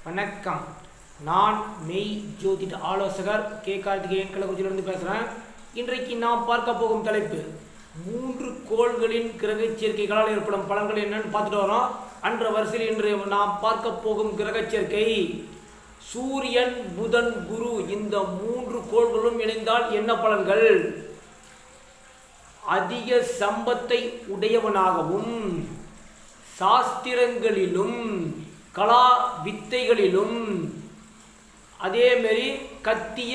வணக்கம். நான் மெய் ஜோதிட ஆலோசகர் கே கார்த்திகேயன் கள்ளக்குறிச்சியிலிருந்து பேசுகிறேன். இன்றைக்கு நாம் பார்க்க போகும் தலைப்பு 3 கோள்களின் கிரக சேர்க்கைகளால் ஏற்படும் பலன்கள் என்னன்னு பார்த்துட்டு வரோம். அன்ற வரிசையில் இன்று நாம் பார்க்க போகும் கிரக சேர்க்கை சூரியன், புதன், குரு. இந்த 3 கோள்களும் இணைந்தால் என்ன பலன்கள்? அதிக சம்பத்தை உடையவனாகவும் சாஸ்திரங்களிலும் கலா வித்தைகளிலும் அதேமாரி கத்திய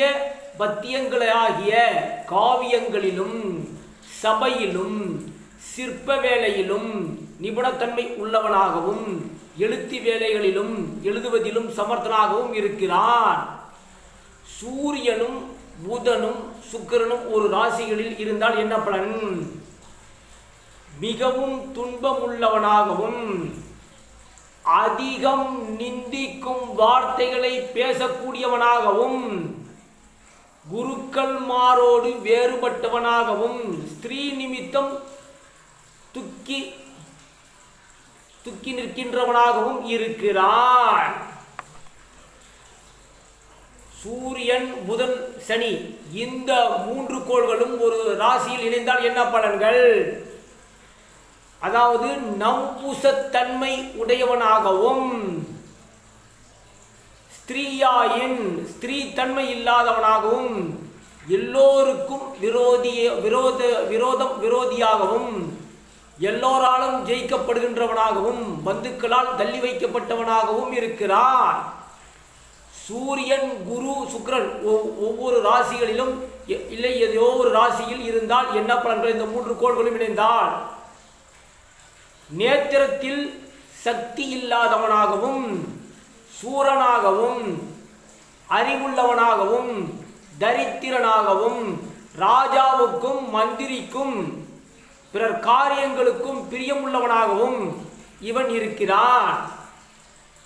பத்தியங்களாகிய காவியங்களிலும் சபையிலும் சிற்ப வேலையிலும் நிபுணத்தன்மை உள்ளவனாகவும் எழுத்து வேலைகளிலும் எழுதுவதிலும் சமர்த்தனாகவும் இருக்கிறான். சூரியனும் புதனும் சுக்கிரனும் ஒரு ராசிகளில் இருந்தால் என்ன பலன்? மிகவும் துன்பமுள்ளவனாகவும் அதிகம் நிந்திக்கும் வார்த்தைகளை பேசக்கூடியவனாகவும் குருக்கள்மாரோடு வேறுபட்டவனாகவும் ஸ்திரீ நிமித்தம் துக்கி நிற்கின்றவனாகவும் இருக்கிறான். சூரியன், புதன், சனி இந்த 3 கோள்களும் ஒரு ராசியில் இணைந்தால் என்ன பலன்கள்? அதாவது நம்புசத்தன்மை உடையவனாகவும் ஸ்திரீ தன்மை இல்லாதவனாகவும் எல்லோருக்கும் விரோதியாகவும் எல்லோராலும் ஜெயிக்கப்படுகின்றவனாகவும் பந்துக்களால் தள்ளி வைக்கப்பட்டவனாகவும் இருக்கிறான். சூரியன், குரு, சுக்கிரன் ஒவ்வொரு ராசிகளிலும் இல்லை ஏதோ ஒரு ராசியில் இருந்தால் என்ன பலன்கள்? இந்த 3 கோள்களும் இணைந்தால் நேத்திரத்தில் சக்தி இல்லாதவனாகவும் சூரனாகவும் அறிவுள்ளவனாகவும் தரித்திரனாகவும் ராஜாவுக்கும் மந்திரிக்கும் பிறர் காரியங்களுக்கும் பிரியமுள்ளவனாகவும் இவன் இருக்கிறான்.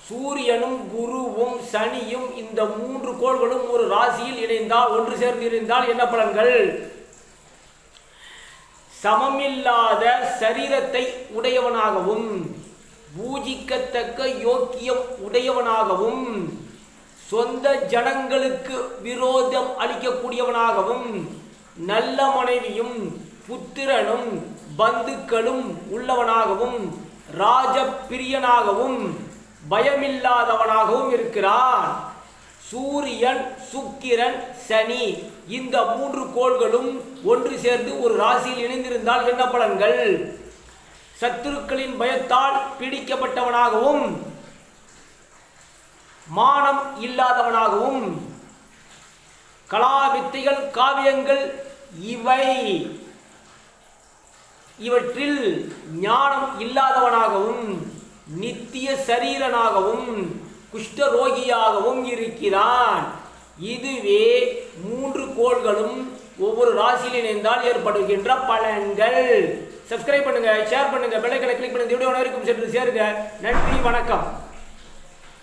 சூரியனும் குருவும் சனியும் இந்த 3 கோள்களும் ஒரு ராசியில் இணைந்தால் ஒன்று சேர்ந்து இருந்தால் என்ன பலன்கள்? சமமில்லாத சரீரத்தை உடையவனாகவும் பூஜிக்கத்தக்க யோக்கியம் உடையவனாகவும் சொந்த ஜனங்களுக்கு விரோதம் அளிக்கக்கூடியவனாகவும் நல்ல மனைவியும் புத்திரனும் பந்துக்களும் உள்ளவனாகவும் ராஜப்பிரியனாகவும் பயமில்லாதவனாகவும் இருக்கிறான். சூரியன், சுக்கிரன், சனி இந்த 3 கோள்களும் ஒன்று சேர்ந்து ஒரு ராசியில் இணைந்திருந்தால் என்ன பலன்கள்? சத்துருக்களின் பயத்தால் பிடிக்கப்பட்டவனாகவும் மானம் இல்லாதவனாகவும் கலா வித்தைகள் காவியங்கள் இவற்றில் ஞானம் இல்லாதவனாகவும் நித்திய சரீரனாகவும் குஷ்டரோகியாகவும் இருக்கிறான். இதுவே 3 கோள்களும் ஒவ்வொரு ராசியில் இணைந்தால் ஏற்படுகின்ற பலன்கள். சப்ஸ்கிரைப் பண்ணுங்க, ஷேர் பண்ணுங்க, பெல் ஐகானை கிளிக் பண்ணுங்க. வீடியோ அனைவருக்கும் சென்று சேருங்க. நன்றி, வணக்கம்.